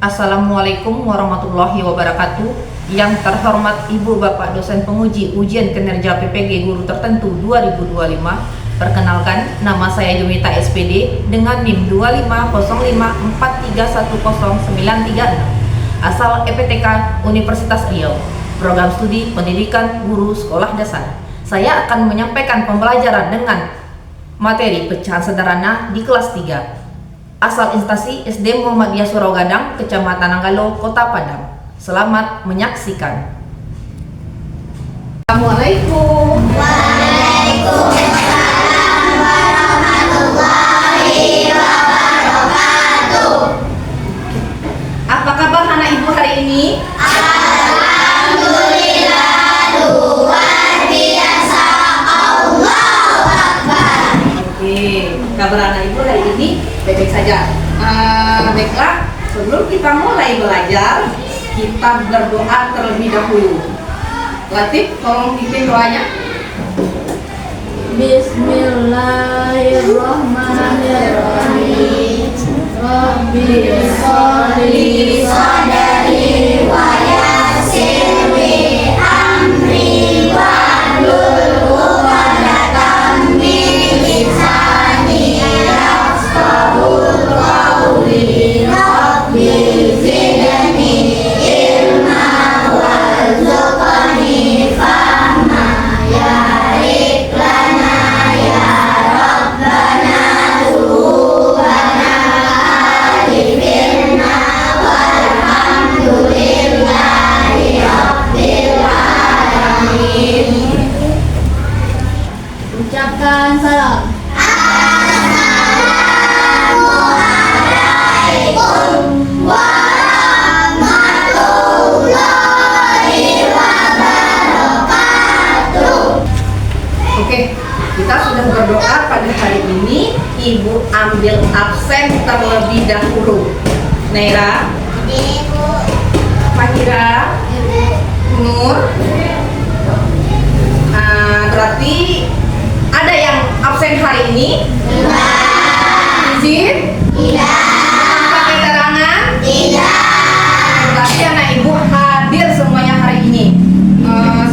Assalamualaikum warahmatullahi wabarakatuh. Yang terhormat Ibu Bapak dosen penguji ujian kinerja PPG guru tertentu 2025. Perkenalkan, nama saya Jumita SPD dengan NIM 25054310936. Asal EPTK Universitas Riau. Program studi pendidikan guru sekolah dasar. Saya akan menyampaikan pembelajaran dengan materi pecahan sederhana di kelas 3. Asal instansi SD Muhammadiyah Surogadang, Kecamatan Nanggalo, Kota Padang. Selamat menyaksikan. Assalamualaikum. Waalaikumsalam warahmatullahi wabarakatuh. Apa kabar anak ibu hari ini? Alhamdulillah, luar biasa. Allahu Akbar. Oke, kabar anak ibu hari ini baik-baik saja. Baiklah, sebelum kita mulai belajar, kita berdoa terlebih dahulu. Latif, tolong pimpin doanya. Bismillahirrahmanirrahim. Rabbi sholli sadari wa yassir li amri wahlul 'uqdatam min lisani yafqahul qawli. Rabbi zidni ilma warzuqni fahma yarik lana ya Rabbana dzunubana alifirna walhamdulillahi rabbil alamin. Ucapkan salam. Assalamualaikum warahmatullahi wabarakatuh. Oke, kita sudah berdoa pada hari ini. Ibu ambil absen terlebih dahulu. Naira, Ibu, Fahira, Nur. Berarti ada yang absen hari ini? Izin? tidak, Pakai keterangan? tidak. Berarti anak ibu hadir semuanya hari ini.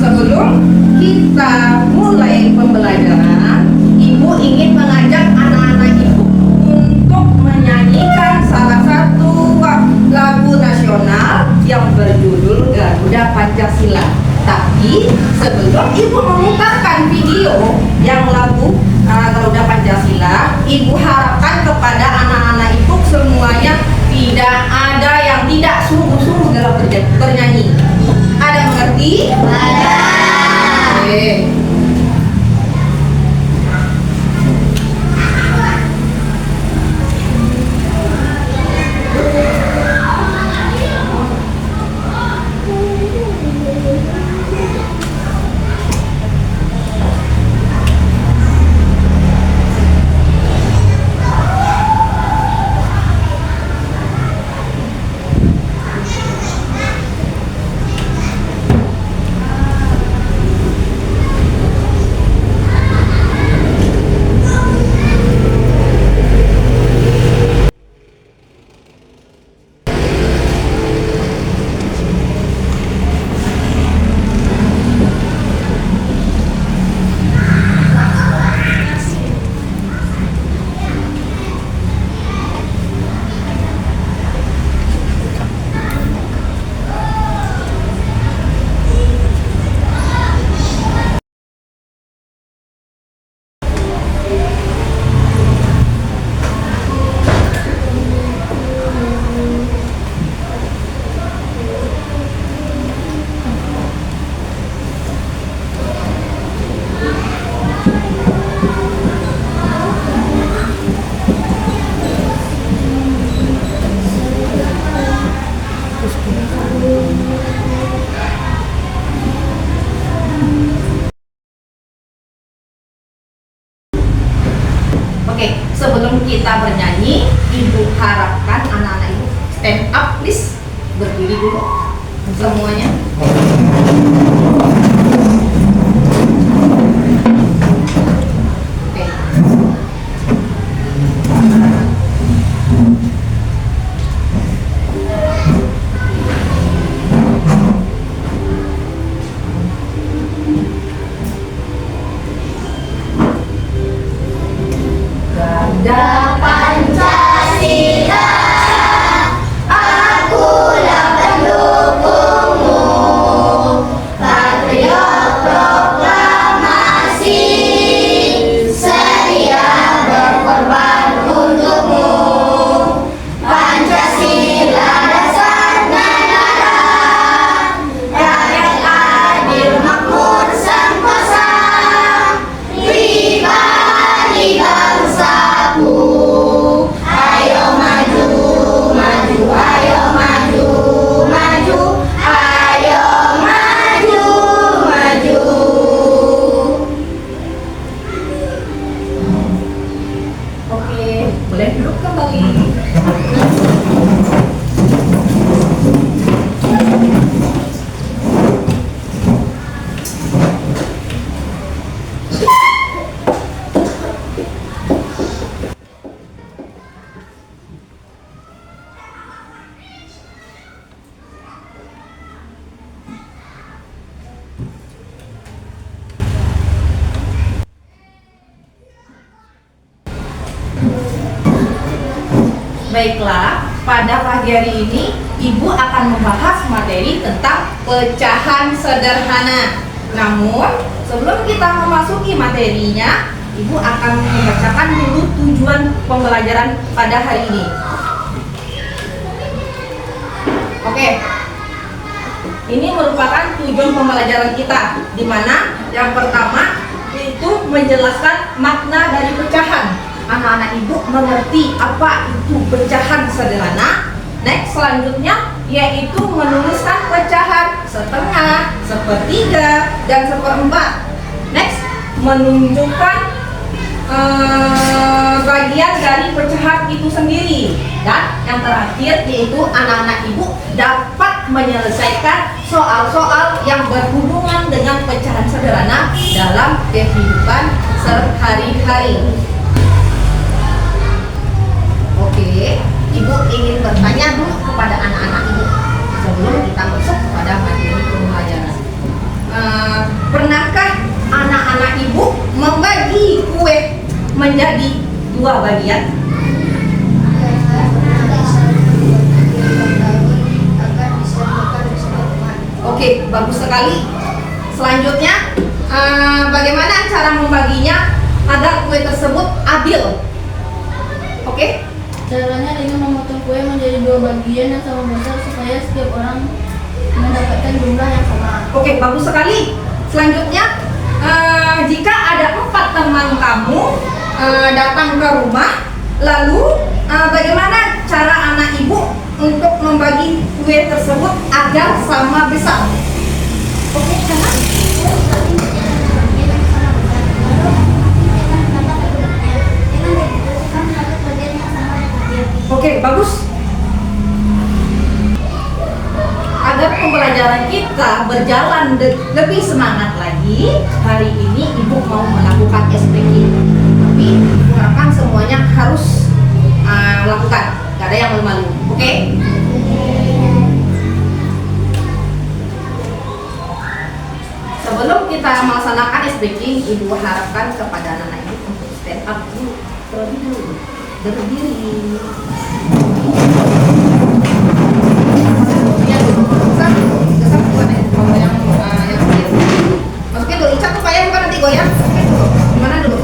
Sebelum kita mulai pembelajaran, ibu ingin mengajak anak-anak ibu untuk menyanyikan salah satu lagu nasional yang berjudul Garuda Pancasila. Tapi sebelum ibu memutarkan video yang lagu Garuda Pancasila, ibu harapkan kepada anak-anak ibu semuanya tidak ada yang tidak sungguh-sungguh dalam bernyanyi. Ada mengerti? Ada. Oke. Oke, sebelum kita bernyanyi, ibu harapkan anak-anak ibu stand up, please. Berdiri dulu semuanya. Oke. Baiklah, pada pagi hari ini Ibu akan membahas materi tentang pecahan sederhana. Namun, sebelum kita memasuki materinya, Ibu akan membacakan dulu tujuan pembelajaran pada hari ini. Oke. Ini merupakan tujuan pembelajaran kita, di mana yang pertama itu menjelaskan makna dari pecahan. Anak-anak Ibu mengerti apa itu pecahan sederhana. Next, selanjutnya yaitu menuliskan pecahan setengah, sepertiga, dan seperempat. Next, menunjukkan bagian dari pecahan itu sendiri. Dan yang terakhir yaitu anak-anak Ibu dapat menyelesaikan soal-soal yang berhubungan dengan pecahan sederhana dalam kehidupan sehari-hari. Oke, Ibu ingin bertanya dulu kepada anak-anak Ibu sebelum kita masuk kepada materi pembelajaran. Pernahkah anak-anak Ibu membagi kue menjadi dua bagian? Oke, bagus sekali. Selanjutnya, bagaimana cara membaginya agar kue tersebut adil? Oke? Caranya dengan memotong kue menjadi dua bagian yang sama besar supaya setiap orang mendapatkan jumlah yang sama. Oke, bagus sekali. Selanjutnya, jika ada 4 teman kamu datang ke rumah, lalu bagaimana cara anak Ibu untuk membagi kue tersebut agar sama besar? Oke, karena Oke, bagus. Agar pembelajaran kita berjalan lebih semangat lagi, hari ini Ibu mau melakukan SPK. Tapi Ibu harapkan semuanya harus lakukan, gak ada yang malu-malu. Oke? Sebelum kita melaksanakan SPK, Ibu harapkan kepada anak-anak Ibu untuk stand up dulu, terlebih dulu. Berdiri. Masukin dulu, Ica tuh payah bukan nanti goyang. Gimana dulu?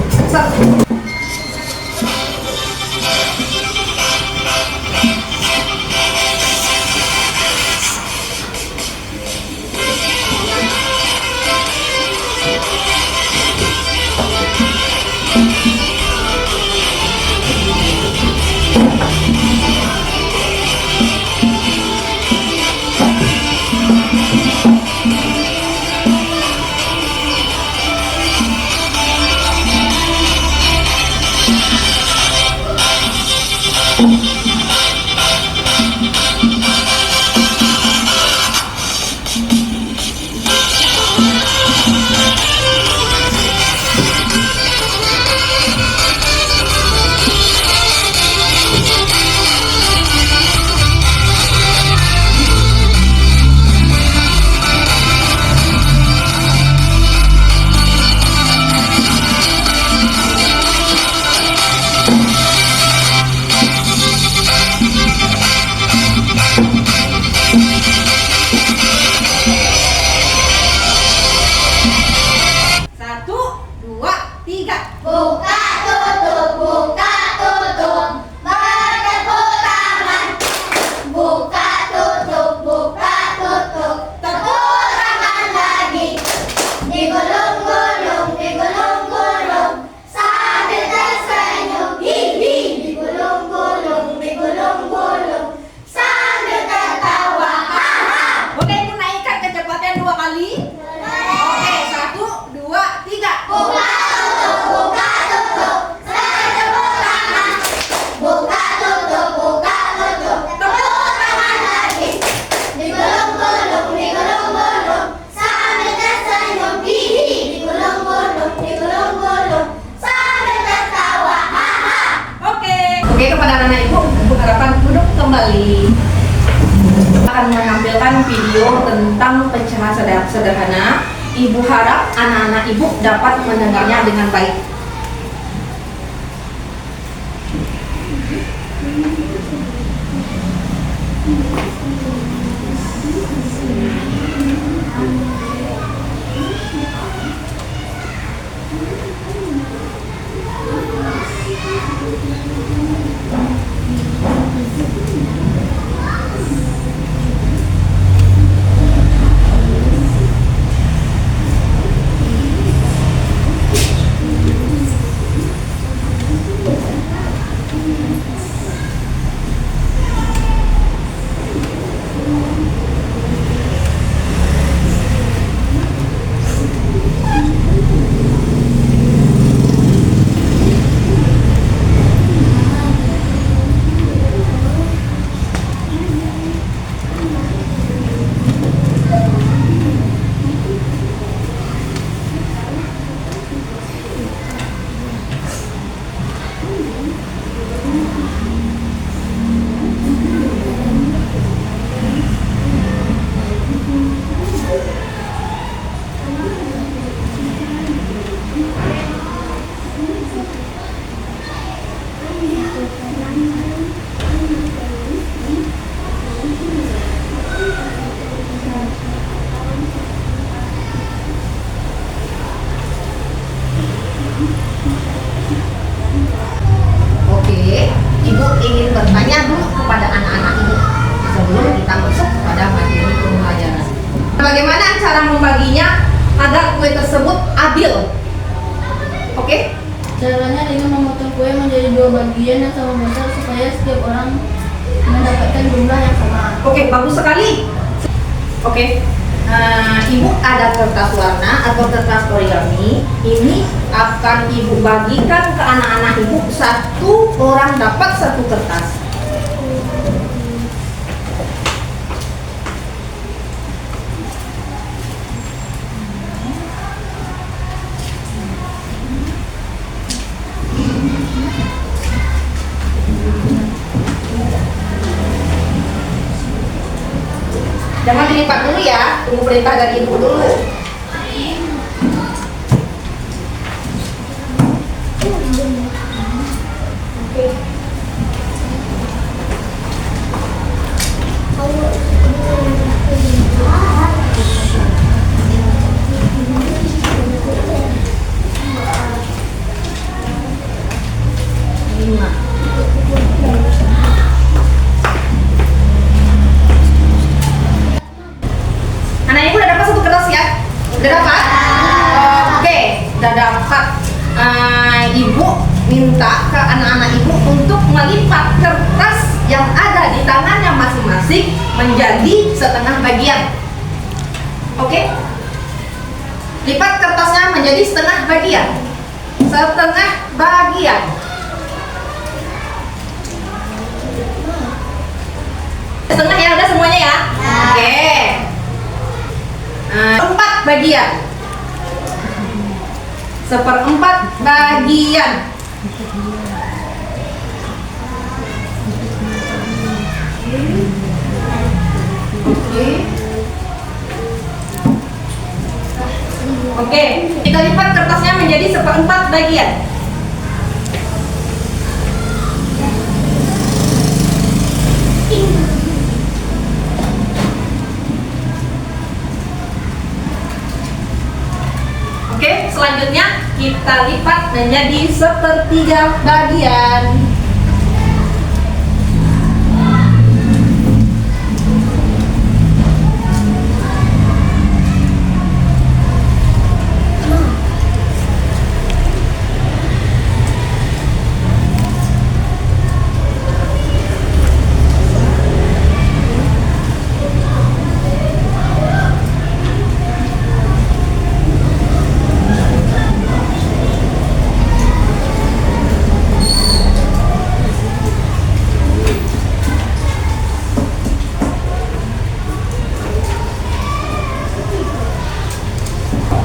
kembali akan menampilkan video tentang pecahan sederhana. Ibu harap anak-anak ibu dapat mendengarnya dengan baik. Oke, Ibu ingin bertanya dulu kepada anak-anak Ibu sebelum kita masuk kepada materi pembelajaran. Bagaimana cara membaginya agar kue tersebut adil? Oke? Caranya dengan memotong kue menjadi dua bagian yang sama besar supaya setiap orang mendapatkan jumlah yang sama. Oke, bagus sekali. Oke, Ibu ada kertas warna atau kertas origami. Ini akan Ibu bagikan ke anak-anak Ibu. Satu orang dapat satu kertas. Jangan dilipat dulu ya, tunggu perintah dari Ibu dulu. Lima. Anak Ibu udah dapat satu kertas ya? Udah dapat? Oke, udah dapat. Ibu minta ke anak-anak Ibu untuk melipat kertas yang ada di tangannya masing-masing menjadi setengah bagian. Oke? Lipat kertasnya menjadi setengah bagian. Setengah bagian. Setengah ya, udah semuanya ya? Oke. Empat bagian. Seperempat bagian. Oke, kita lipat kertasnya menjadi seperempat bagian. Oke, selanjutnya kita lipat menjadi sepertiga bagian.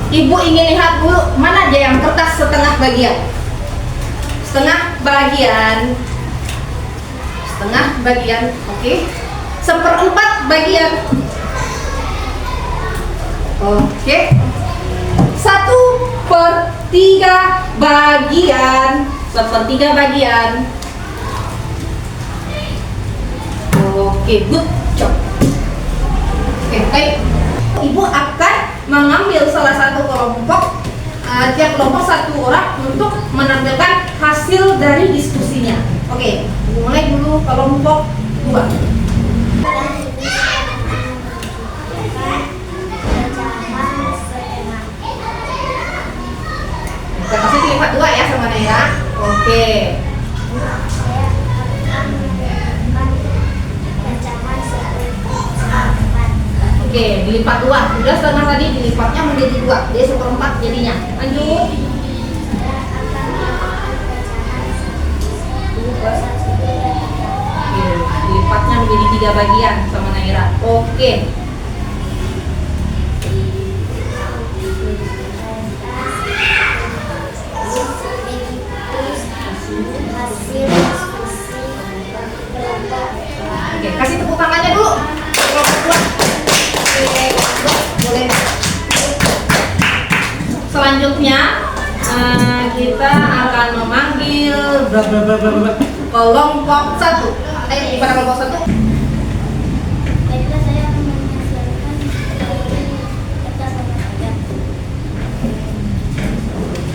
Ibu ingin lihat dulu mana aja yang kertas setengah bagian. Setengah bagian. Setengah bagian, oke. Seperempat bagian. Oke. 1/3 bagian. Sepertiga bagian. Oke, good. Oke, baik. Ibu akan mengambil salah satu kelompok, tiap kelompok satu orang untuk menampilkan hasil dari diskusinya. Oke, Ibu mulai dulu kelompok 2. Kertasnya dilipat 2 ya sama Naira. Oke. Oke, dilipat 2. Sudah setengah tadi dilipatnya menjadi 2. Dia 1/4 jadinya. Lanjut. Oke, dilipatnya menjadi 3 bagian sama Naira. Oke. Oke, kasih tepuk tangannya dulu. Kelompok 2. Oke, boleh. Selanjutnya kita akan memanggil kelompok 1. Ayo pada kelompok 1. Baiklah, saya akan menyesuaikan dari kertas sama bagian.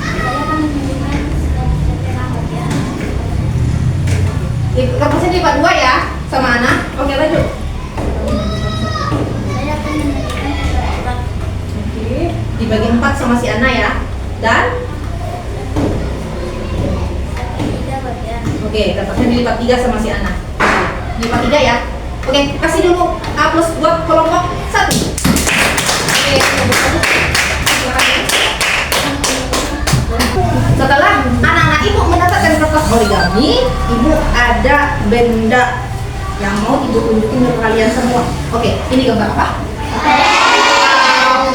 Saya akan menunjukkan setengah bagian. Kertasnya dilipat 2 ya sama Ana. Oke, lanjut. Saya akan menunjukkan setengah. Oke, dibagi 4 sama si Ana ya. Dan Tiga bagian. oke, kertasnya dilipat 3 sama si Ana. Dilipat 3 ya. Oke, kasih dulu A+ buat kelompok 1. Oke, kelompok 1. Silakan ya. Setelah anak-anak ibu mendapatkan kertas origami, ibu ada benda yang mau ibu tunjukin ke kalian semua. Oke, ini gambar apa?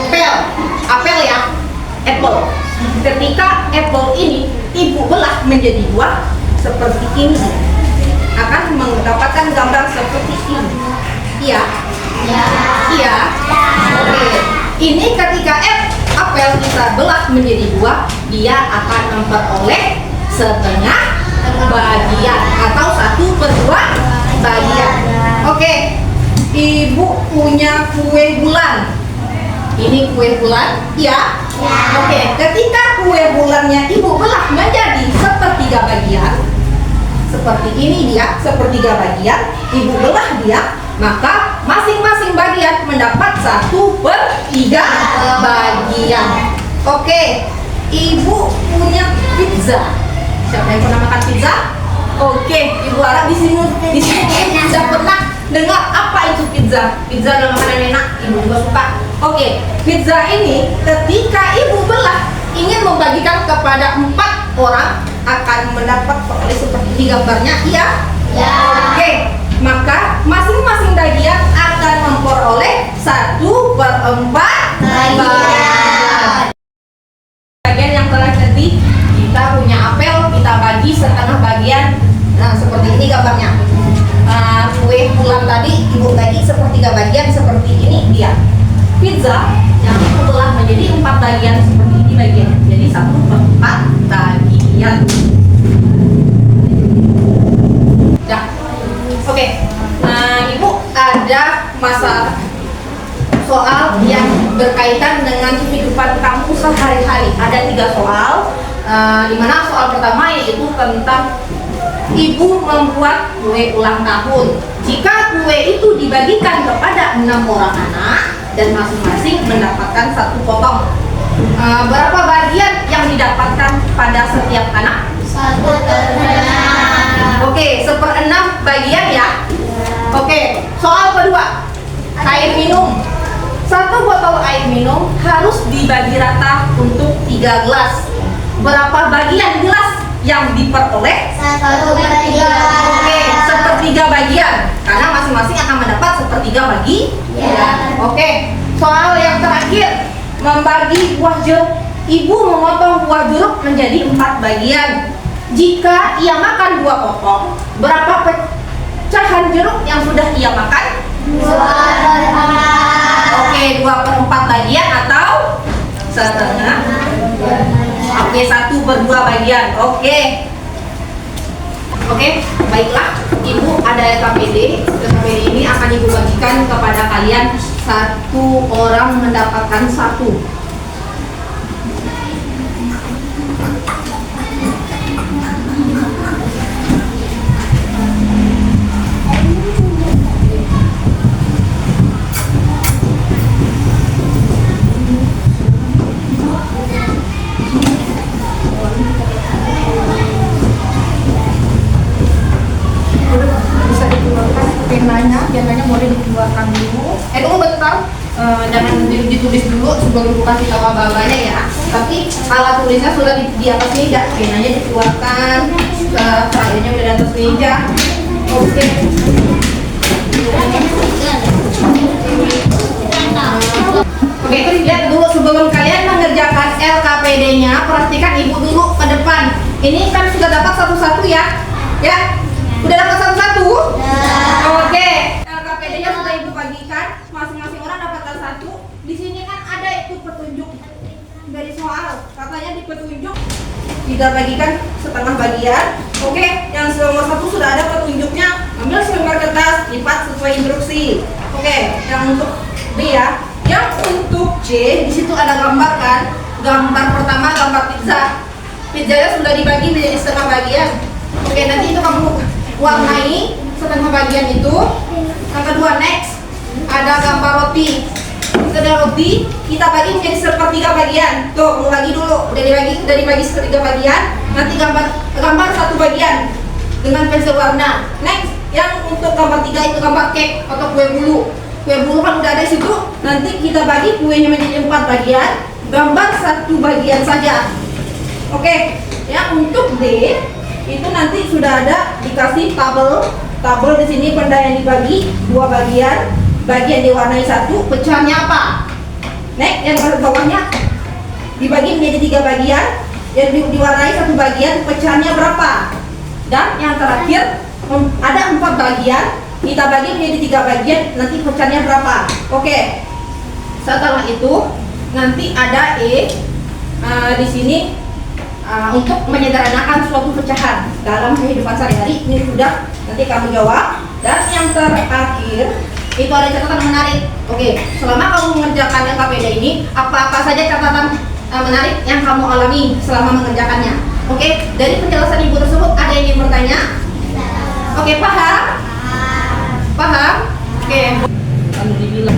Apel. Apel ya. Apple. Ketika apple ini ibu belah menjadi 2 seperti ini, akan mendapatkan gambar seperti ini. Iya. Iya. Oke. Ini ketika apel kita belah menjadi 2, dia akan memperoleh setengah bagian atau 1/2 bagian. Oke. Ibu punya kue bulan. Ini kue bulan, ya? Oke. Ketika kue bulannya ibu belah menjadi sepertiga bagian, seperti ini dia, sepertiga bagian, ibu belah dia, maka masing-masing bagian mendapat 1/3 bagian. Oke, ibu punya pizza. Siapa yang pernah makan pizza? Oke, ibu harap di sini sudah pernah dengar apa itu pizza. Pizza adalah makanan enak, ibu juga suka. Oke, pizza ini ketika ibu belah ingin membagikan kepada 4 orang akan mendapat oleh seperti di gambarnya, iya? Oke, maka masing-masing bagian akan memperoleh 1/4 bagian. Bagian yang telah tadi kita punya apel, kita bagi setengah bagian. Nah, seperti ini gambarnya. Kue bulan tadi ibu bagi sepertiga bagian, seperti ini dia. Pizza yang ibu belah menjadi 4 bagian seperti ini bagiannya. Jadi 1/4 bagian. Ya. Oke. Nah, ibu ada soal yang berkaitan dengan kehidupan kamu sehari-hari. Ada 3 soal, di mana soal pertama yaitu tentang ibu membuat kue ulang tahun. Jika kue itu dibagikan kepada 6 orang anak dan masing-masing mendapatkan 1 potong, berapa bagian yang didapatkan pada setiap anak? 1/6. Oke, 1/6 bagian ya. Oke, soal kedua, air minum. 1 botol air minum harus dibagi rata untuk 3 gelas. Berapa bagian gelas yang diperoleh? 1/3. Oke, 1/3 bagian, karena masing-masing akan mendapat 1/3 bagian. Oke, soal yang terakhir, membagi buah jeruk. Ibu memotong buah jeruk menjadi 4 bagian. Jika ia makan 2 potong, berapa pecahan jeruk yang sudah ia makan? 2/4. Oke, 2/4 bagian atau setengah. Oke, 1/2 bagian. Oke, baiklah. Ibu ada KPD. KPD ini akan ibu bagikan kepada kalian satu orang mendapatkan satu. Bisa dikeluarkan penanya boleh dikeluarkan dulu. Tunggu bentar. Jangan ditulis dulu sebelum kasih tahu apa-apanya ya. Tapi alat tulisnya sudah di atas meja, penanya dikeluarkan, kerayanya udah di atas meja. Oke. Oke, terus lihat dulu sebelum kalian mengerjakan LKPD-nya, perhatikan ibu dulu ke depan. Ini kan sudah dapat satu-satu ya? Ya? Udah dapat satu-satu? Oke. LKPD-nya sudah ibu bagikan, masing-masing orang dapatkan satu. Di sini kan ada itu petunjuk dari soal. Katanya di petunjuk tidak bagikan setengah bagian. Oke, yang nomor satu sudah ada petunjuknya. Ambil selembar kertas, lipat sesuai instruksi. Oke, yang untuk B ya. Yang untuk C, di situ ada gambar kan? Gambar pertama gambar pizza. Pizzanya sudah dibagi menjadi setengah bagian. Oke, nanti itu kamu warnai setengah bagian itu. Yang kedua, next ada gambar roti. Ada roti, kita bagi menjadi sepertiga bagian. Tuh, mau bagi dulu. Udah dibagi sepertiga bagian. Nanti gambar satu bagian dengan pensil warna. Next, yang untuk gambar 3 itu gambar cake atau kue bulu. Kue bulu kan udah ada di situ. Nanti kita bagi kuenya menjadi 4 bagian. Gambar satu bagian saja. Oke, ya untuk D itu nanti sudah ada dikasih tabel di sini benda yang dibagi 2 bagian, bagian diwarnai 1, pecahannya apa? Next, yang bawahnya dibagi menjadi 3 bagian, yang diwarnai 1 bagian, pecahannya berapa? Dan yang terakhir ada 4 bagian, kita bagi menjadi 3 bagian, nanti pecahannya berapa? Oke. Setelah itu nanti ada E di sini. Untuk menyederhanakan suatu pecahan dalam kehidupan sehari-hari, ini sudah nanti kamu jawab. Dan yang terakhir itu ada catatan menarik. Oke, selama kamu mengerjakan LKPD ini, apa-apa saja catatan menarik yang kamu alami selama mengerjakannya. Oke, dari penjelasan ibu tersebut ada yang ingin bertanya? Oke, paham? Paham? Oke. Kamu dibilang.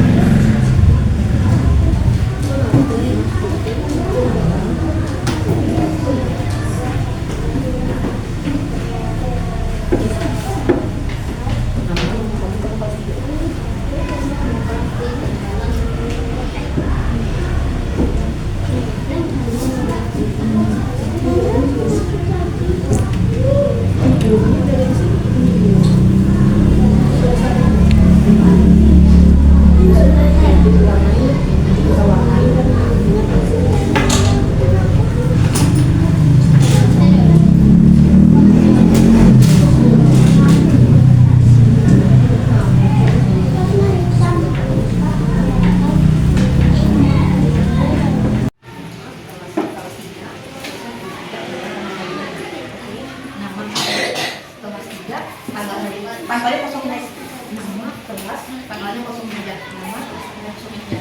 Tanggalnya kosong guys. Nama, kelas, tanggalnya kosongin aja. Nama, tanggalnya kosongin aja.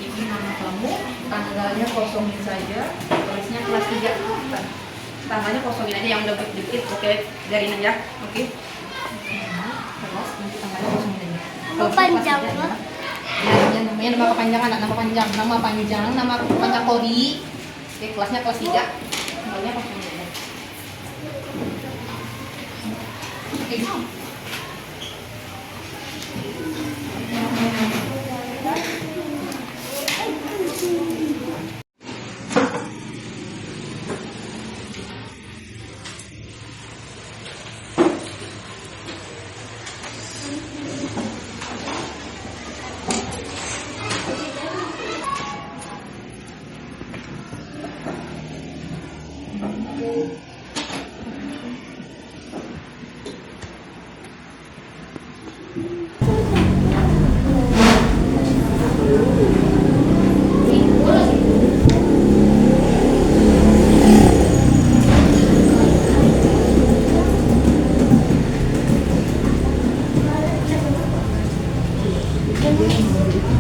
Ini nama kamu, tanggalnya kosongin saja. Kelasnya kelas 3. Tanggalnya kosongin aja yang udah dikit. Oke, garin aja. Oke. Nama, kelas, nanti tanggalnya kosongin aja. Nama panjang loh. Ya, namanya nama kepanjangan, nama panjang, nama panjang kodi. Oke, kelasnya kelas 3. Tanggalnya kosongin aja. Oke. Kelas 3.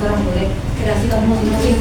Sekarang boleh kreasi kamu masing-masing.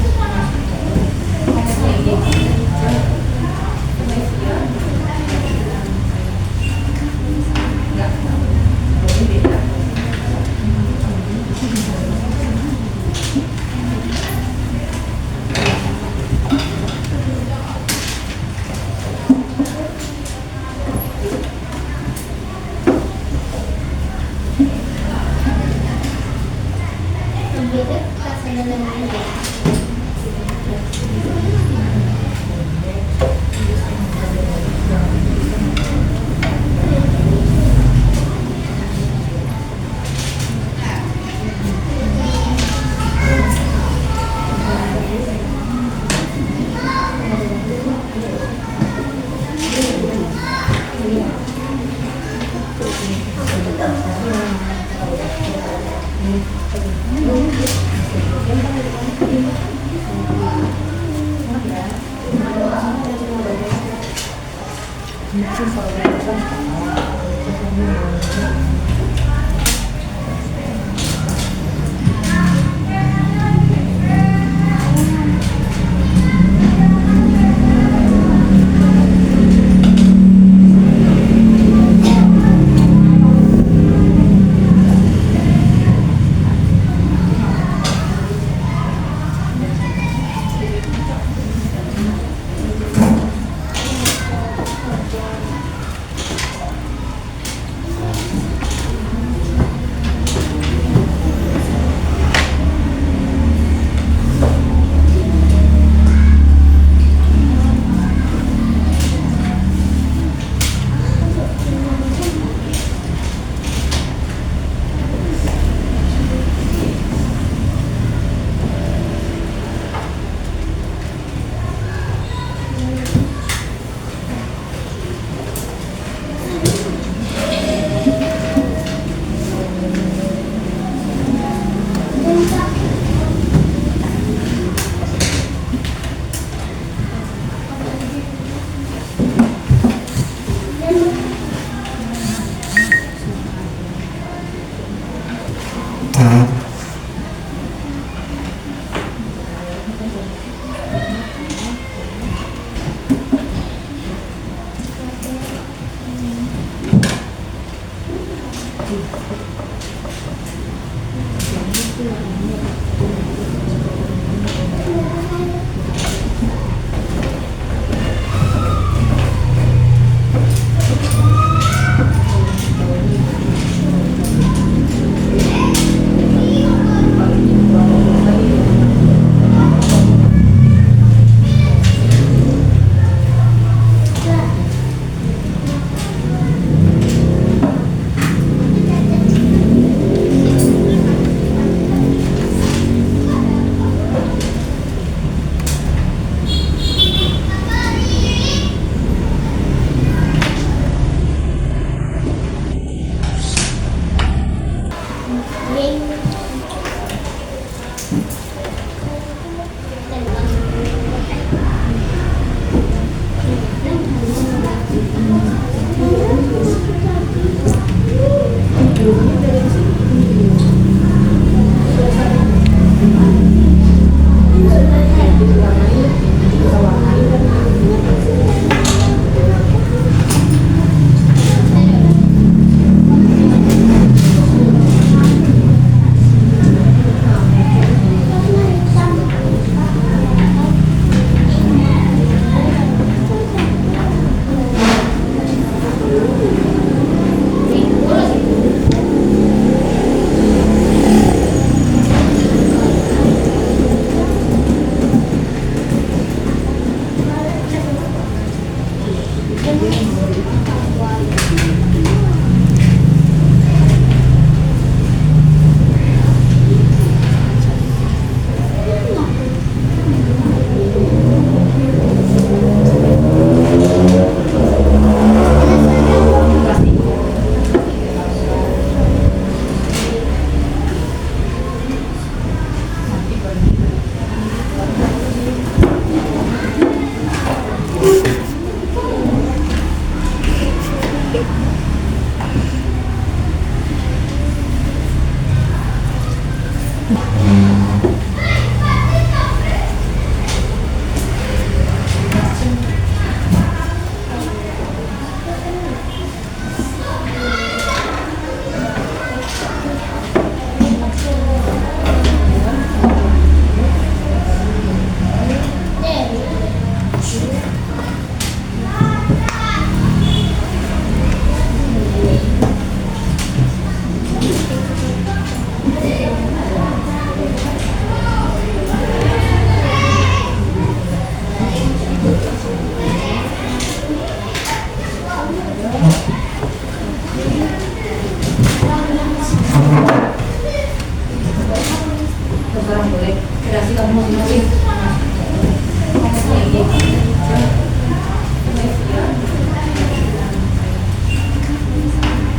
Sekarang boleh kreasi kamu masing-masing.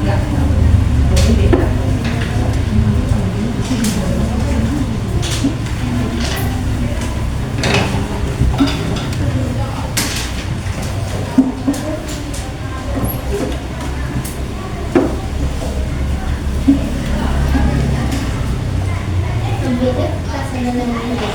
Enggak, boleh beda. Beda rasanya dengan ini.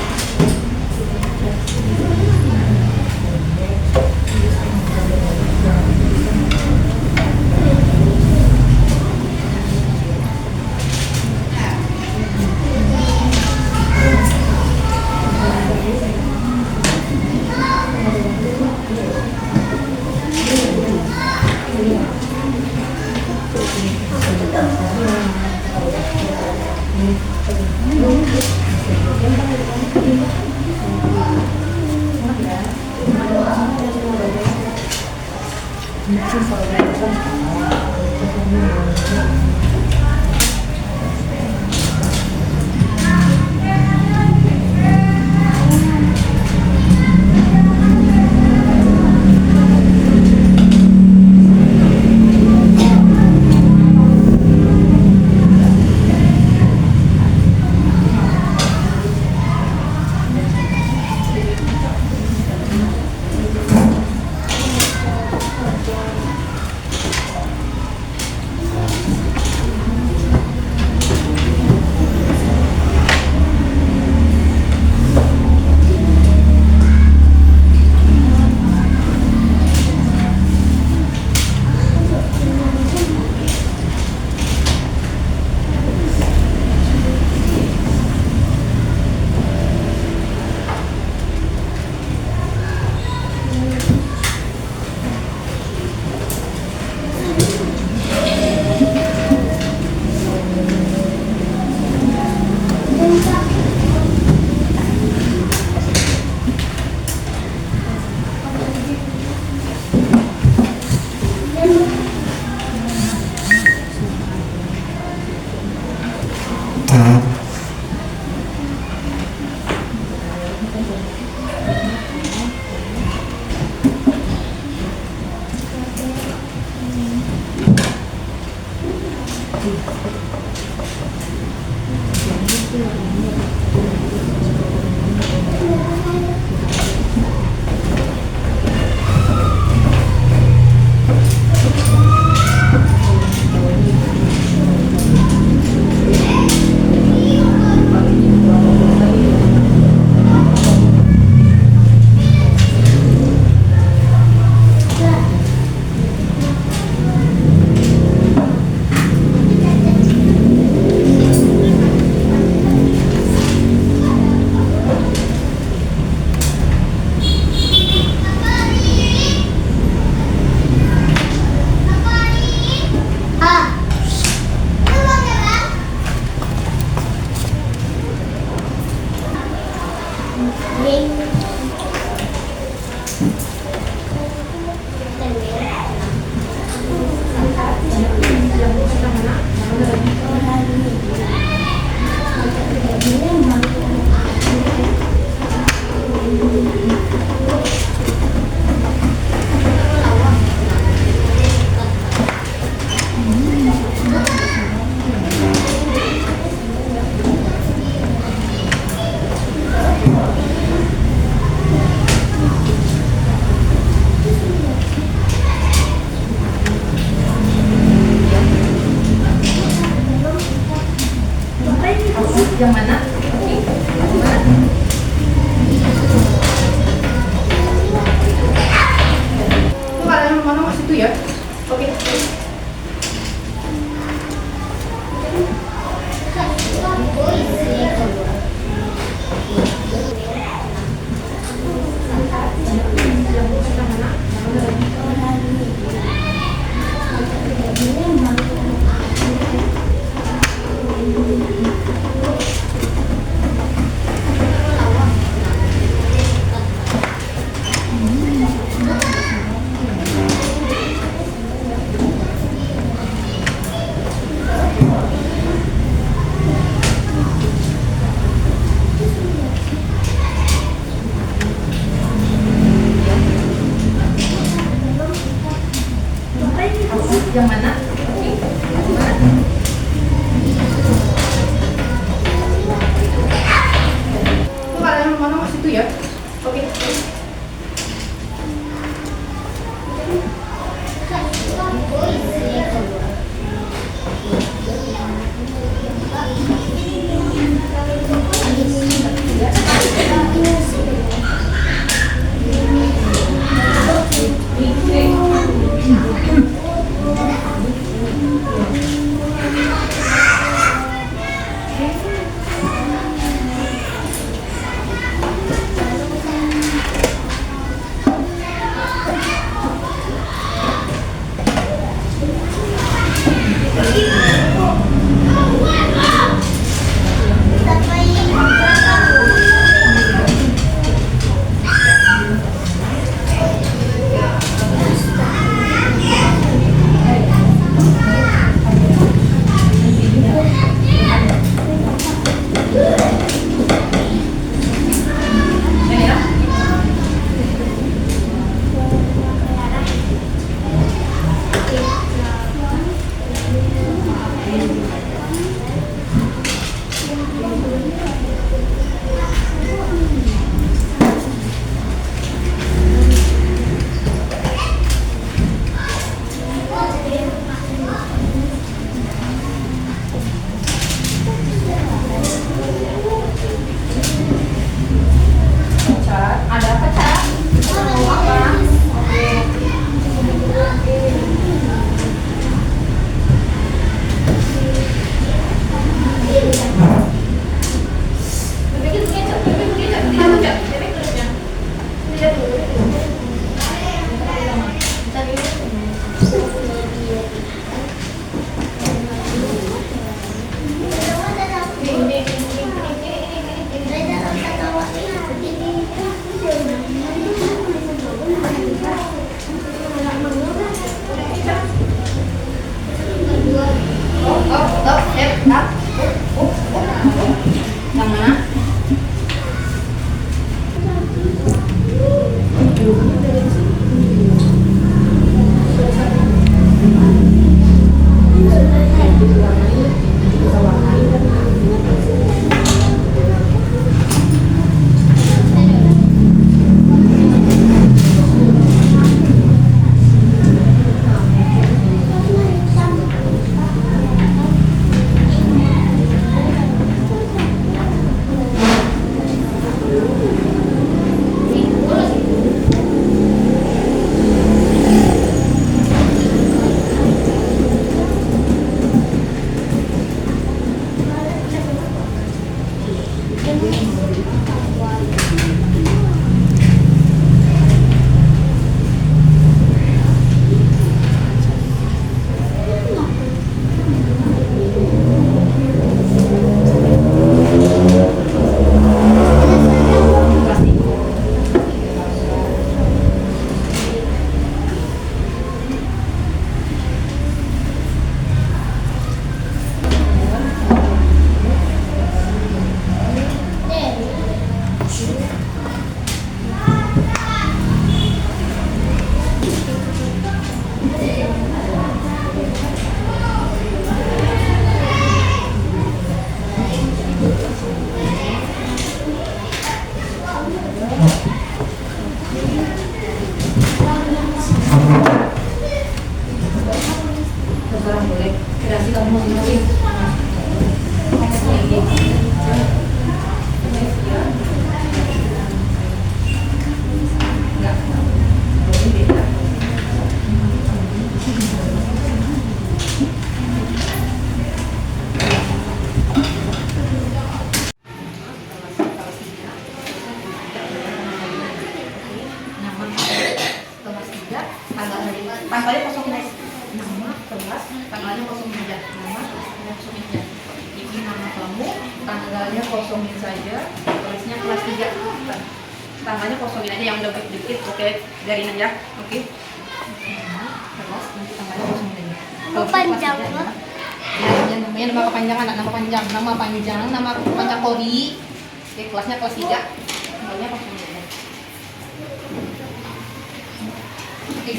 Yang mana? Oke. Yang mana? Kok kalian rumah mas itu ya? Oke. Ada apa, Ca? Mau apa? Yang mana? Sekarang boleh kreasi kamu masing-masing. Enggak, boleh beda. Tanggalnya kosong guys. Nama kelas tanggalnya kosongin saja. Nama kosongin saja. Ini nama kamu, tanggalnya kosongin saja. Tulisnya kelas 3. Tanggalnya kosongin aja yang udah dikit. Oke, garin aja. Oke. Kelas nanti tanggalnya kosongin aja. Nama panjang loh. Ya, namanya nama kepanjangan, nama panjang, nama panjang kodi. Oke, kelasnya kelas 3. Tanggalnya kosongin aja. Oke.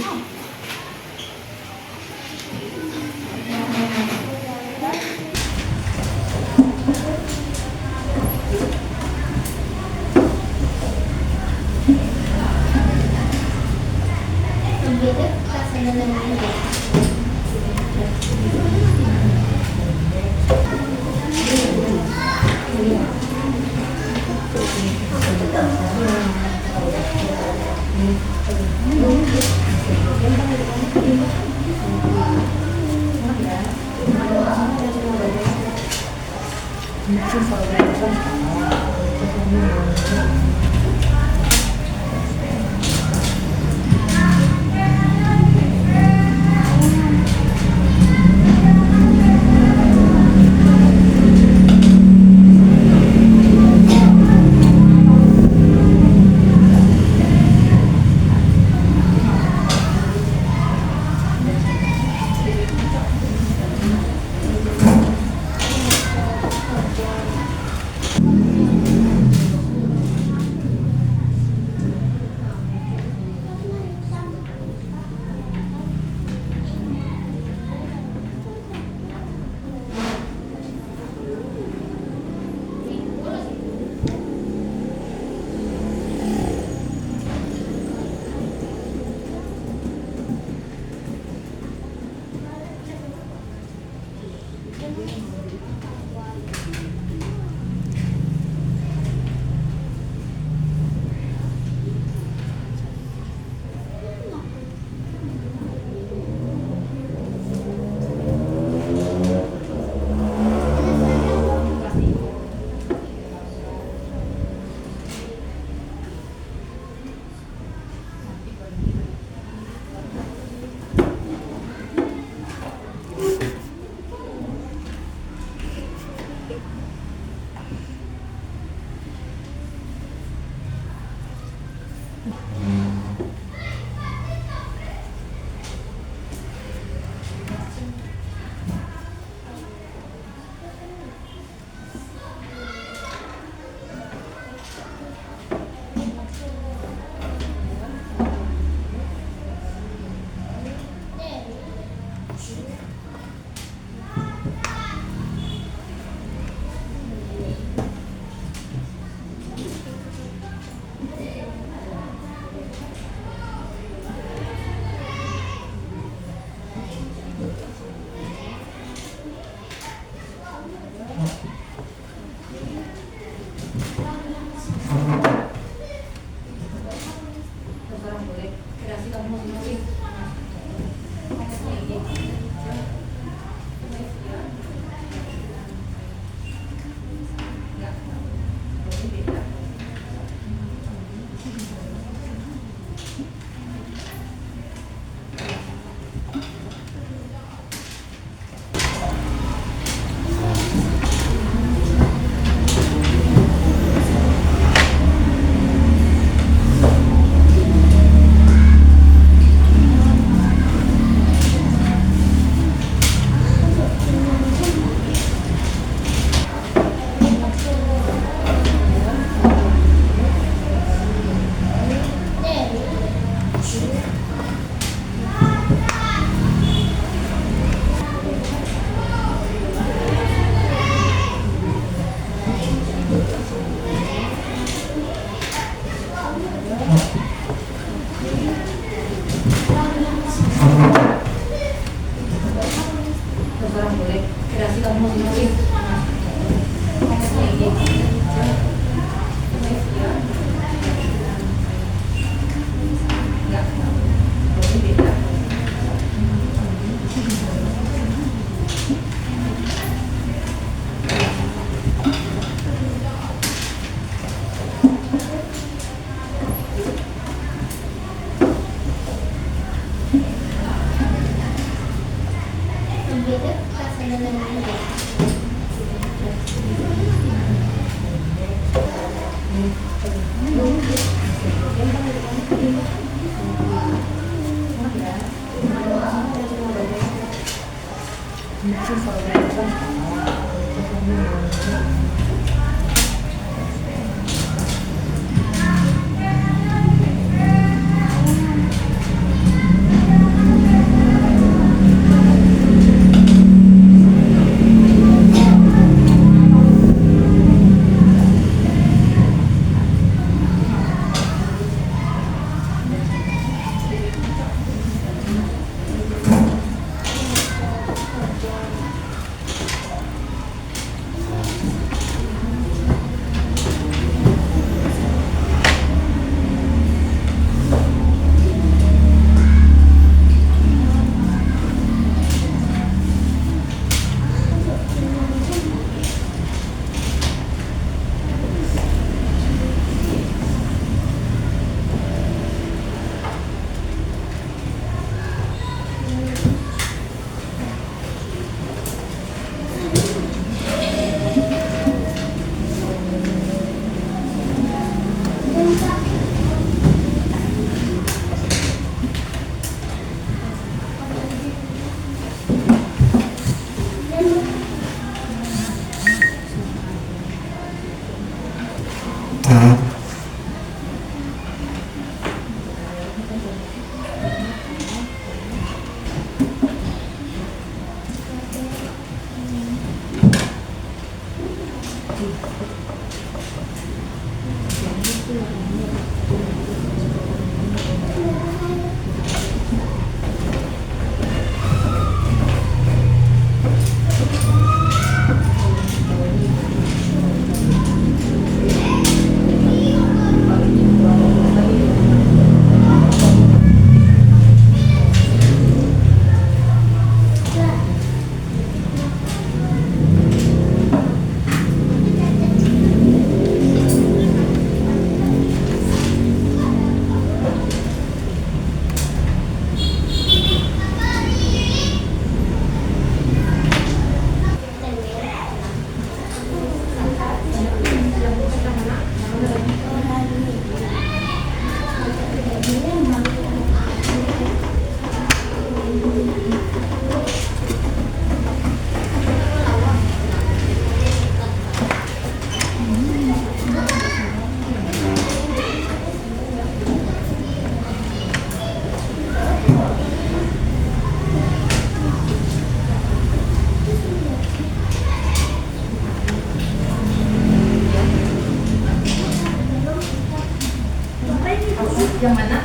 Yang mana?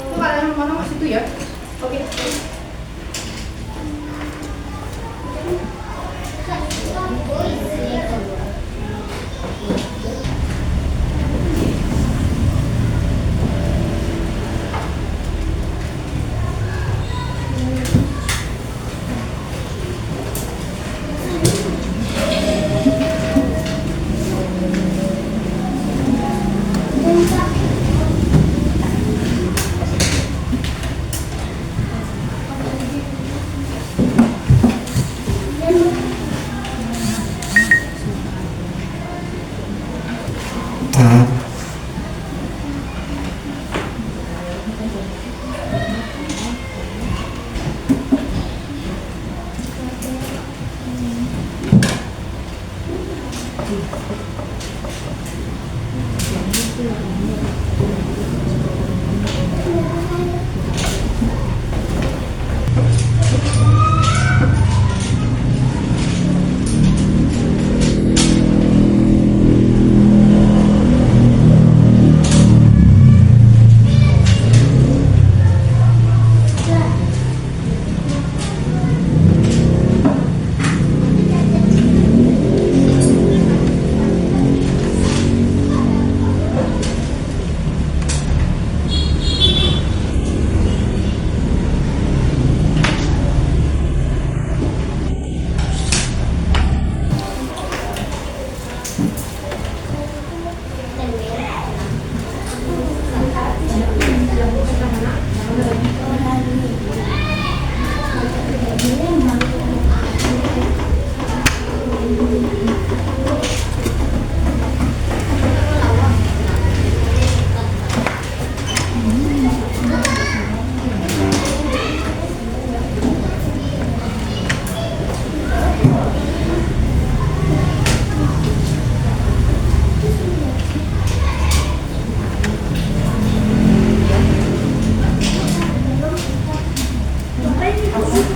Itu kalian mana mas itu ya? Oke.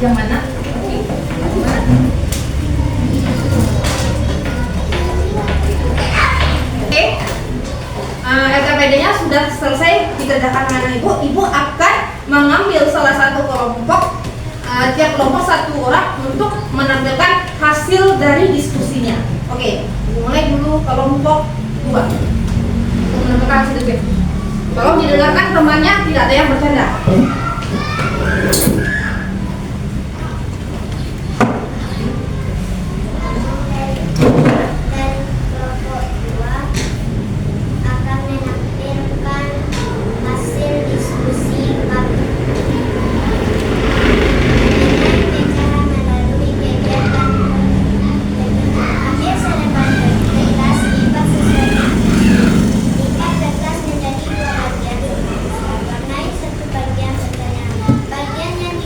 Yang mana? Oke. LKPD-nya sudah selesai dikerjakan dengan ibu. Ibu akan mengambil salah satu kelompok, tiap kelompok satu orang untuk menampilkan hasil dari diskusinya. Oke, mulai dulu kelompok 2 untuk menampilkan hasil diskusi. Tolong didengarkan temannya, tidak ada yang bercanda. Bagian yang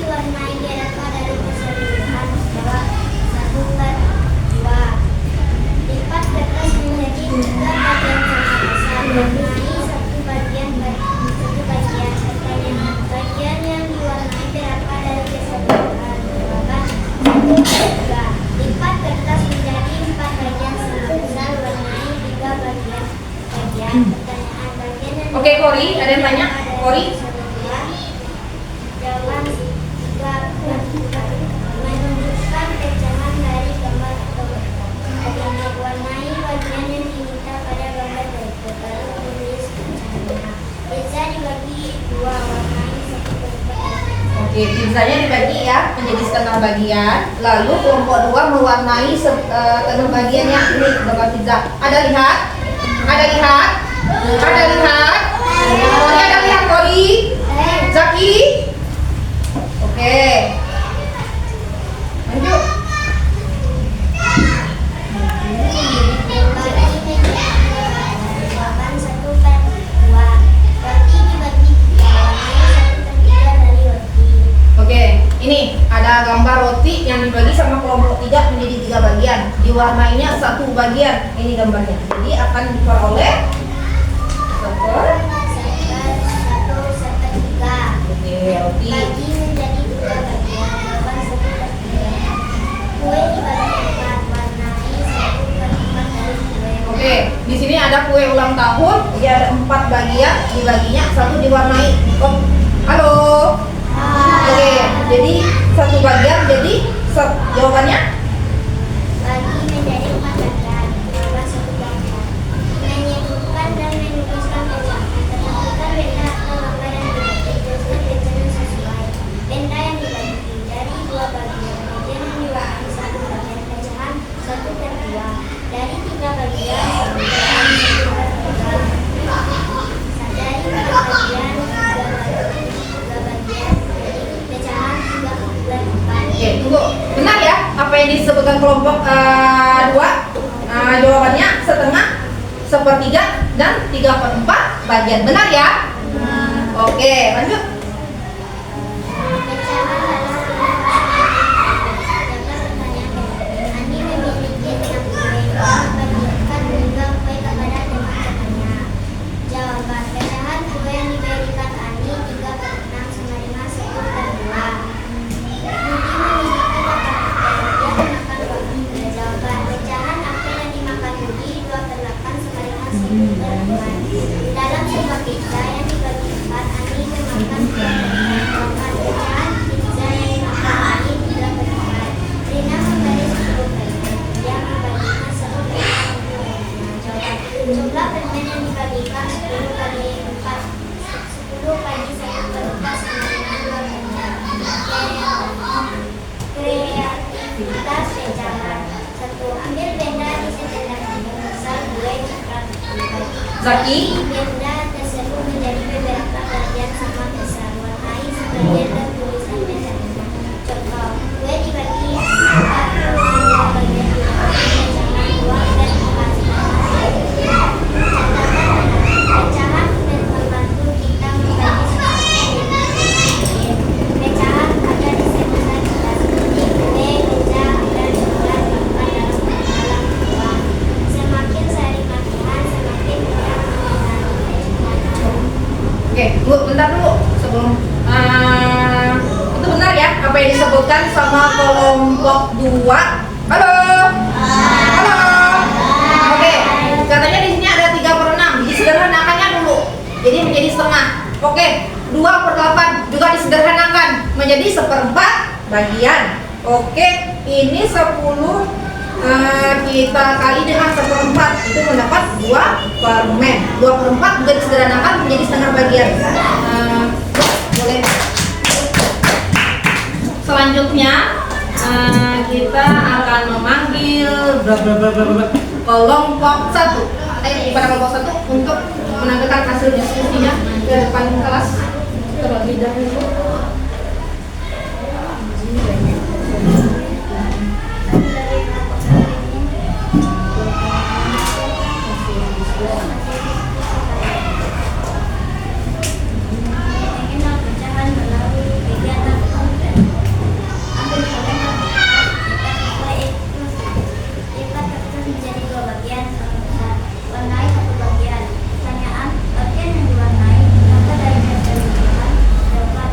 Oke, Kori, ada yang tanya? Kori? Jawaban 3 menunjukkan pecahan dari gambar atau bentuk. Warnai bagian yang diminta pada gambar berikut, lalu tulis pecahannya. Pizza dibagi 2, warnai 1/4. Oke, pizzanya dibagi ya menjadi setengah bagian. Lalu kelompok 2 mewarnai setengah bagiannya. Ini gambar pizza. Ada lihat? Ada lihat? Ada lihat? Kori ada lihat Kori? Zaki? Oke. Lanjut. Jawaban 1/2. Roti dibagi 3, warnai 1/3 dari roti. Oke, ini ada gambar roti yang dibagi sama kelompok 3 menjadi 3 bagian. Diwarnainya 1 bagian. Ini gambarnya. Jadi akan diperoleh 1/3. Oke, roti. Bagi menjadi 2 bagian. Jawaban 1/3. Kue dibagi 4, warnai 1/4 dari kue. Oke, di sini ada kue ulang tahun. Jadi ada 4 bagian. Dibaginya 1 diwarnai. Oh, halo. Oke, jadi 1 bagian. Jadi jawabannya Bagi menjadi 4 bagian. Jawaban 1/4. Menyebutkan dan menuliskan pecahan. Tentukan benda atau gambar yang dibagi. Tuliskan pecahan sesuai benda yang dibagi. Dari 2 bagian, bagian yang diwarnai 1 bagian pecahan 1/2. Dari 3 bagian, pecahan 1/3. Dari 4 bagian, 3 bagian. Jadi pecahan 3/4. Oke, tunggu. Benar ya? Apa yang disebutkan kelompok 2? Jawabannya setengah, 1/3, dan 3/4 bagian. Benar ya? Oke, lanjut. Pecahan adalah Ani memiliki 6 kue. Membagikan 3 kue kepada teman-temannya. Jawaban pecahan kue yang diberikan Ani 3/6 sama dengan 1/2. Budi memiliki 8 apel. Dia makan 2 apel. Jawaban pecahan apel yang dimakan Budi 2/8 sama dengan 1/4. Dalam sebuah pizza yang dibagi 4, Ani memakan 2/4. Pecahan pizza yang dimakan Ani 3/4. Rina memberi 10 permen. Dia membagikan 1/4 untuk lainnya. Jawaban jumlah permen yang dibagikan 10 kali 4, 10 kali 1/4 sama dengan 2 permen. Kreativitas pecahan. 1. Ambil benda di sebelah kiri. Misal kue coklat. Zaki? Benda tersebut menjadi beberapa bagian sama besar. Warnai sebagian dan tulisan bendanya. Contoh, kue dibagi 4 dua bagian. Pecahan 2 dan 4. Catatan pecahan membantu kita membagi sesuatu. Pecahan ada di sekitar kita seperti kue, meja, dan coklat dimakan dalam ruang. Semakin sering latihan, semakin mudah mengenali pecahan. Oke, tunggu bentar dulu sebelum itu benar ya apa yang disebutkan sama kelompok 2? Halo. Halo. Oke, katanya di sini ada 3/6. Jadi sederhanakannya dulu. Jadi menjadi setengah. Oke, 2/8 juga disederhanakan menjadi 1/4 bagian. Oke, ini 10 kita kali dengan 1/4 itu mendapat 2 permen. 2/4 juga disederhanakan menjadi setengah bagian. Boleh. Selanjutnya kita akan memanggil kelompok 1. Pada kelompok 1 untuk menampilkan hasil diskusinya ke depan kelas terlebih dahulu. Mengenal pecahan melalui kegiatan komputer. Ambil pola lipat kertas menjadi 2 bagian, satu besar. Warnai 1 bagian. Pertanyaan, bagian yang diwarnai, maka dari hasil pecahan dapat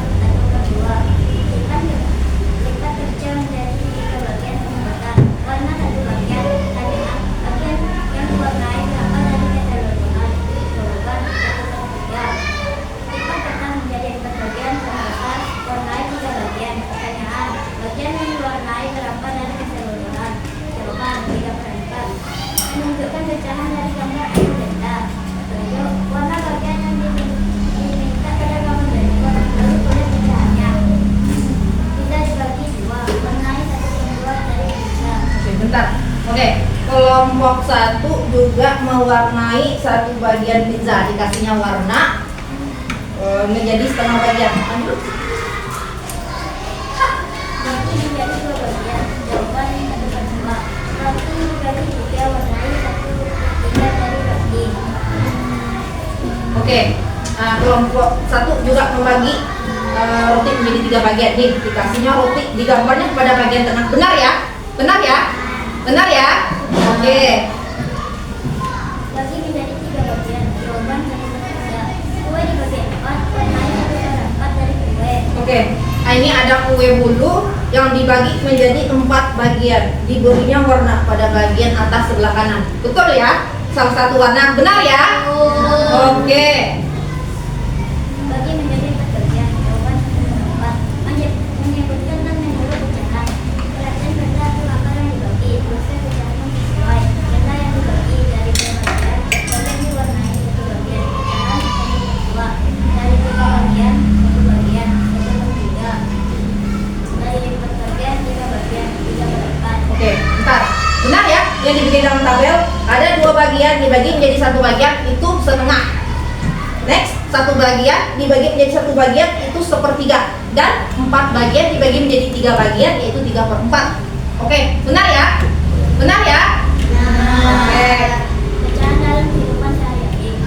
kelompok 1 juga mewarnai satu bagian pizza, dikasihnya warna menjadi setengah bagian. Lanjut. Roti dibagi 2 bagian. Jawaban 1/2. Roti dibagi 3, warnai 1/3 dari roti. Oke, kelompok 1 juga membagi roti menjadi 3 bagian. Nih, dikasihnya roti digambarnya pada bagian tengah. Benar ya? Benar ya? Benar ya? Oke. Bagi menjadi 3 bagian. Jawaban 1/3. Kue dibagi 4, warnai 1/4 dari kue. Oke. Nah, ini ada kue bulu yang dibagi menjadi 4 bagian. Diberinya warna pada bagian atas sebelah kanan. Betul ya? Salah satu warna. Benar ya? Oke. Bagi menjadi 4 bagian. Jawaban 1/4. Menyebutkan dan menyuruh pecahan. Perhatian benda atau apa yang dibagi. Proses pecahan yang sesuai. Benda yang dibagi dari 2 bagian. Boleh diwarnai 1 bagian. Pecahan 1/2. Dari 3 bagian 1 bagian. 1/3. Dari 4 bagian 3 bagian. 3/4. Oke, bentar. Benar ya? Yang dibikin dalam tabel ada 2 bagian dibagi menjadi 1 bagian itu setengah. Next, 1 bagian dibagi menjadi 1 bagian itu 1/3 dan 4 bagian dibagi menjadi 3 bagian yaitu 3/4. Oke, benar ya? Benar ya? Oke. Pecahan dalam kehidupan sehari-hari.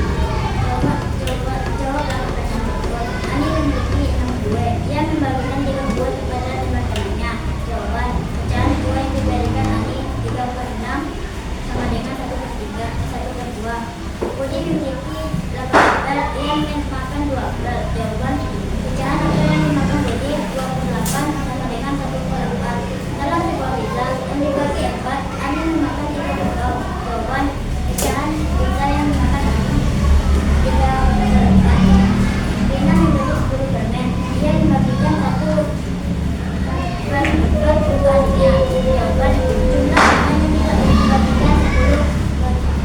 Jawab dalam pertanyaan tersebut. Ani memiliki 6 kue. Ia membagikan 3 kue kepada teman-temannya. Jawaban. Pecahan kue yang diberikan Ani 3/6 sama dengan 1/2. Putih memiliki 8 apel. Ia makan 2 apel. Jawaban. Pecahan apel yang dimakan Putih 28 sama dengan 1/4. Dalam sebuah pizza yang dibagi 4, Ani memakan 3 potong. Jawaban. Pecahan pizza yang dimakan Ani 3/4. Rina membeli 10 permen. Ia membagikan 1 per keluarganya. Jawaban. Jumlah permen yang dibagikan 10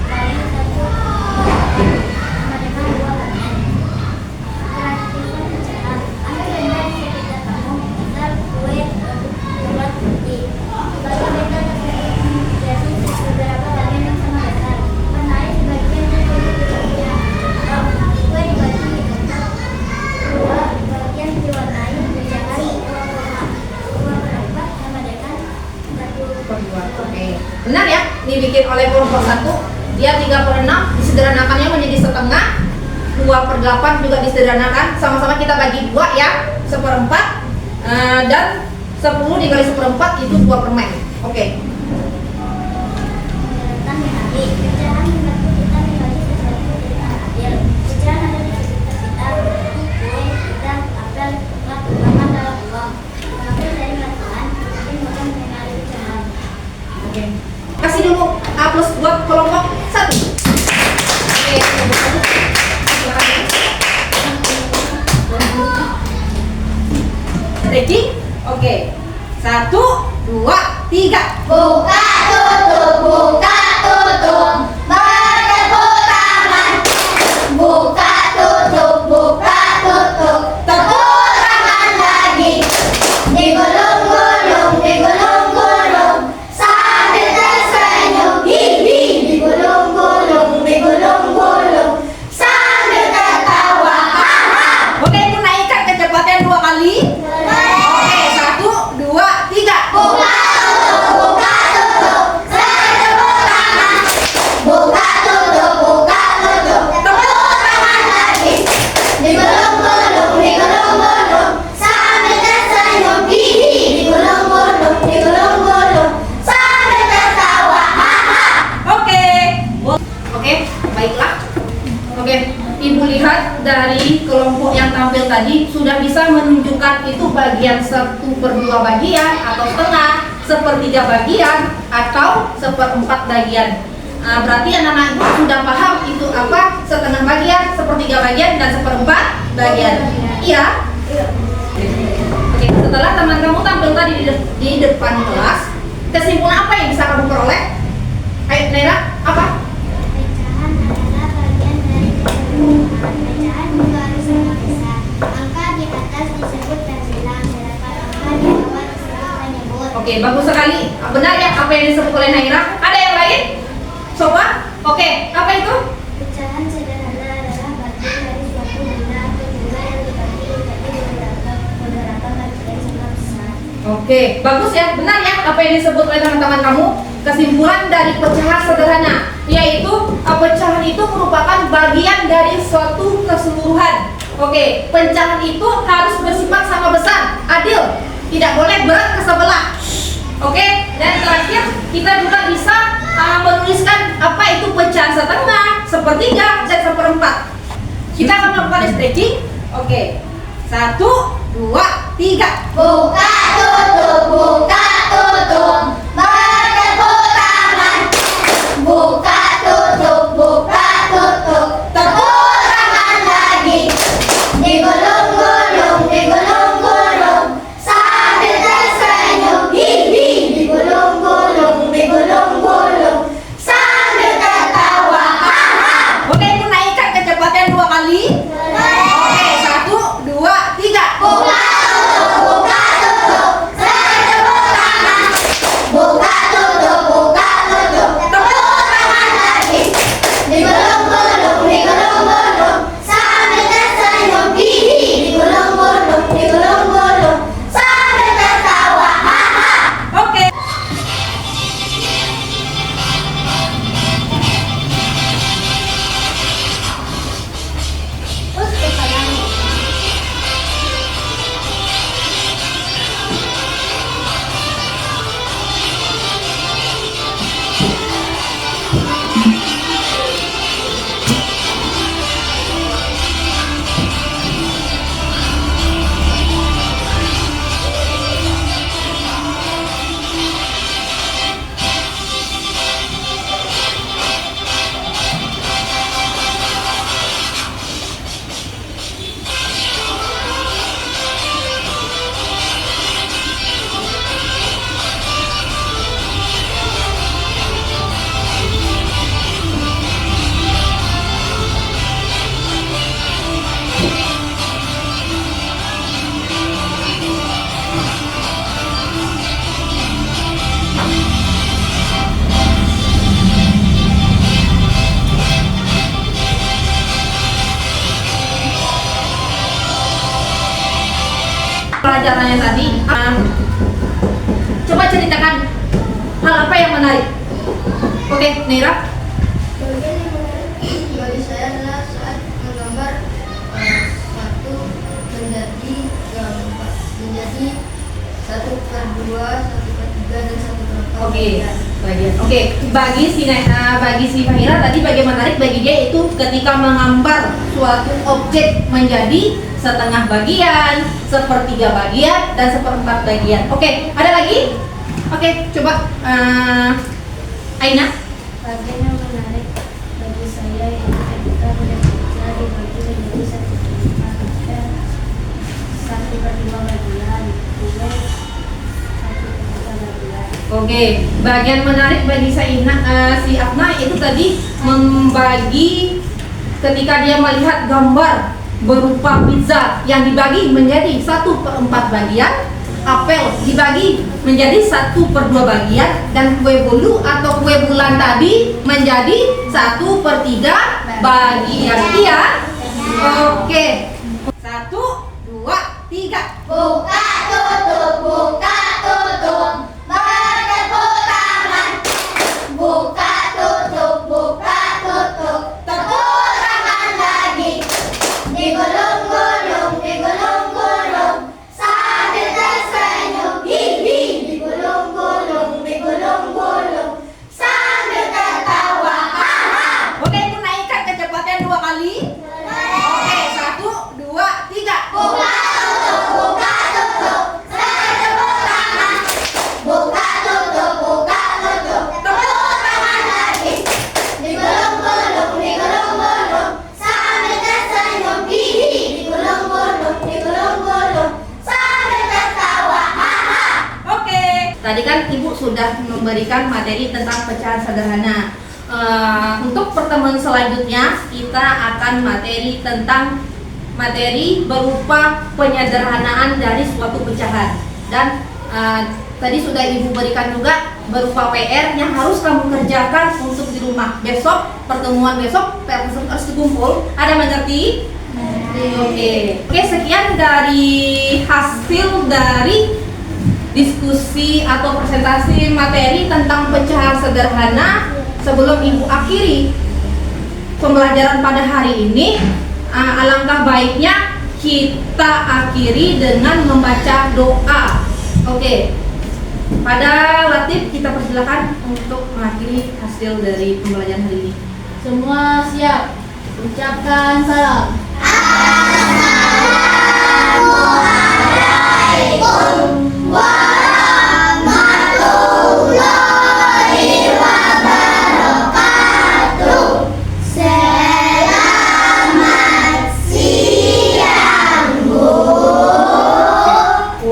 kali 1 sama dengan 2 permen. Praktikan pecahan. Ambil benda di sekitar kamu, misal kue, bulat, putih. Bagi benda tersebut menjadi beberapa bagian yang sama besar. Warnai sebagian dan sebagian. Contoh, kue dibagi untuk 2 bagian diwarnai pecahan 2/4 sama dengan 1/2. Oke. Benar ya? Dibikin oleh kelompok 1. Dia 3/6 disederhanakannya menjadi setengah. 2/8 juga disederhanakan. Sama-sama kita bagi 2 ya. 1/4 dan 10 dikali 1/4 itu 2 permen. Oke. Tentang menari, pecahan membantu kita membagi sesuatu dengan adil. Pecahan ada di sekitar kita, seperti kue, pisang, apel, bunga, bahkan dalam uang. Mengambil dari latihan, mungkin mudah mengenali pecahan. Oke. Kasih dulu A+ buat kelompok 1. Oke, kelompok 1. Silakan. Ready? Oke. 1, 2, 3. Buka tutup, bertepuk tangan. Buka tutup, tepuk tangan lagi. Digulung-gulung, sambil tersenyum. Hihi. Digulung-gulung, sambil tertawa. Haha. Oke, itu naikkan kecepatan 2 kali. Oke, 1, 2, 3. Buka tutup, bertepuk tangan. Buka tutup, tepuk tangan lagi. Digulung-gulung, sambil tersenyum. Hihi. Digulung-gulung, sambil tertawa. Haha. Oke. Oke, baiklah. Oke, Ibu lihat dari kelompok yang tampil tadi sudah bisa menunjukkan itu bagian 1/2 bagian atau setengah, 1/3 bagian atau 1/4 bagian. Berarti anak-anak itu sudah paham itu apa setengah bagian, 1/3 bagian dan 1/4 bagian. Iya. Oke, setelah teman kamu tampil tadi di depan kelas, kesimpulan apa yang bisa kamu peroleh? Ayo, Naira, apa? Pecahan adalah bagian dari keseluruhan. Pecahan juga harus sama besar. Angka di atas disebut terbilang, sedangkan angka di bawah disebut penyebut. Oke, bagus sekali. Benar ya apa yang disebut oleh Naira? Ada yang lain? Coba. Oke, apa itu? Pecahan sederhana adalah bagian dari suatu benda atau jumlah yang dibagi menjadi beberapa bagian sama besar. Oke, bagus ya, benar ya apa yang disebut oleh teman-teman kamu. Kesimpulan dari pecahan sederhana yaitu pecahan itu merupakan bagian dari suatu keseluruhan. Oke, pecahan itu harus bersifat sama besar, adil, tidak boleh berat ke sebelah. Oke, dan terakhir kita juga bisa menuliskan apa itu pecahan setengah, sepertiga, dan seperempat. Kita akan melakukan stretching. Oke, 1, 2, 3. Buka tutup bertepuk tangan. Buka tutup tepuk tangan lagi. Digulung-gulung sambil tersenyum. Hihi. Digulung-gulung sambil tertawa. Haha. Oke, aku naikkan kecepatan 2 kali. Oke, 1, 2, 3. Buka tutup bertepuk tangan. Buka tutup tepuk tangan lagi. Digulung-gulung sambil tersenyum. Hihi. Digulung-gulung sambil tertawa. Haha. Oke. Terus kepalanya. Pelajarannya tadi, coba ceritakan hal apa yang menarik. Oke, Nira. Bagi saya adalah saat menggambar satu menjadi 1/2, 1/3 dan 1/4. Oke, bagian. Oke, bagi si Fahira tadi bagian menarik bagi dia itu ketika menggambar suatu objek menjadi setengah bagian, sepertiga bagian, dan seperempat bagian. Oke, ada lagi? Oke, coba Aina. Bagian yang menarik bagi saya yaitu ketika bekerja dibagi menjadi 1/5 bagian, kemudian 1/3 bagian. Oke, bagian menarik bagi si Afna itu tadi membagi ketika dia melihat gambar berupa pizza yang dibagi menjadi 1/4 bagian, apel dibagi menjadi 1/2 bagian, dan kue bolu atau kue bulan tadi menjadi 1/3 bagian. Iya? Oke. 1, 2, 3. Buka tutup bertepuk tangan. Buka tutup tepuk tangan lagi. Digulung-gulung sambil tersenyum. Hihi. Digulung-gulung sambil tertawa. Haha. Oke, aku naikkan kecepatan 2 kali. Oke, 1, 2, 3. Buka tutup bertepuk tangan. Buka tutup tepuk tangan lagi. Digulung-gulung sambil tersenyum. Hihi. Digulung-gulung sambil tertawa. Haha. Oke. Tadi kan Ibu sudah memberikan materi tentang pecahan sederhana. Untuk pertemuan selanjutnya kita akan materi tentang materi berupa penyederhanaan dari suatu pecahan, dan Tadi sudah Ibu berikan juga berupa PR yang harus kamu kerjakan untuk di rumah. Besok, pertemuan besok, PR tersebut harus dikumpul. Ada mengerti? Oke, sekian dari hasil dari diskusi atau presentasi materi tentang pecahan sederhana. Sebelum Ibu akhiri pembelajaran pada hari ini, alangkah baiknya kita akhiri dengan membaca doa. Oke, pada Latif kita persilakan untuk mengakhiri hasil dari pembelajaran hari ini. Semua siap. Ucapkan salam.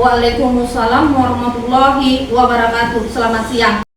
Waalaikumsalam warahmatullahi wabarakatuh. Selamat siang.